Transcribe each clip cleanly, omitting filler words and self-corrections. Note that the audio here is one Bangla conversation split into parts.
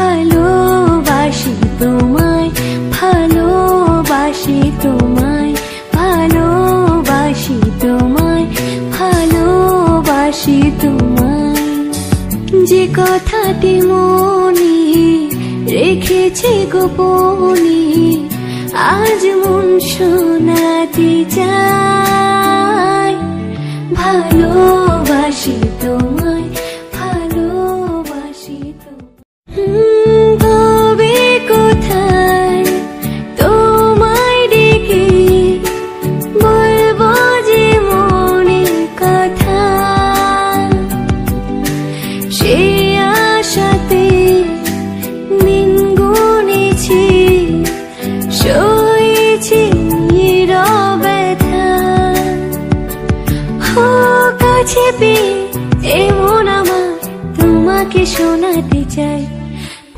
ভালোবাসি তোমায়, ভালোবাসি তোমায়, ভালোবাসি তোমায়, ভালোবাসি তোমায়। যে কথাটি মনে রেখেছি গোপনে, আজ মন শোনাতে চায়। ভালোবাসি তোমায়, ভালোবাসি তোমায়। তবে কোথায় তোমায় ডেকে বলবো যে মনের কথা, সে আশাতে দিন গুনেছি, সয়েছি ব্যথা। কাছে পেয়ে এমন আমার তোমাকে শোনাতে চাই।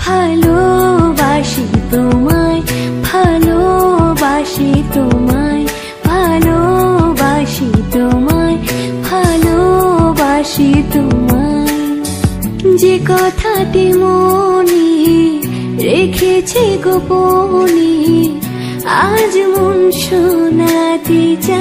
ভালোবাসি তোমায়, ভালোবাসি তোমায়, ভালোবাসি তোমায়, ভালোবাসি তোমায়। যে কথাটি মনে রেখেছি গোপনে, আজ মন শোনাতে চাই।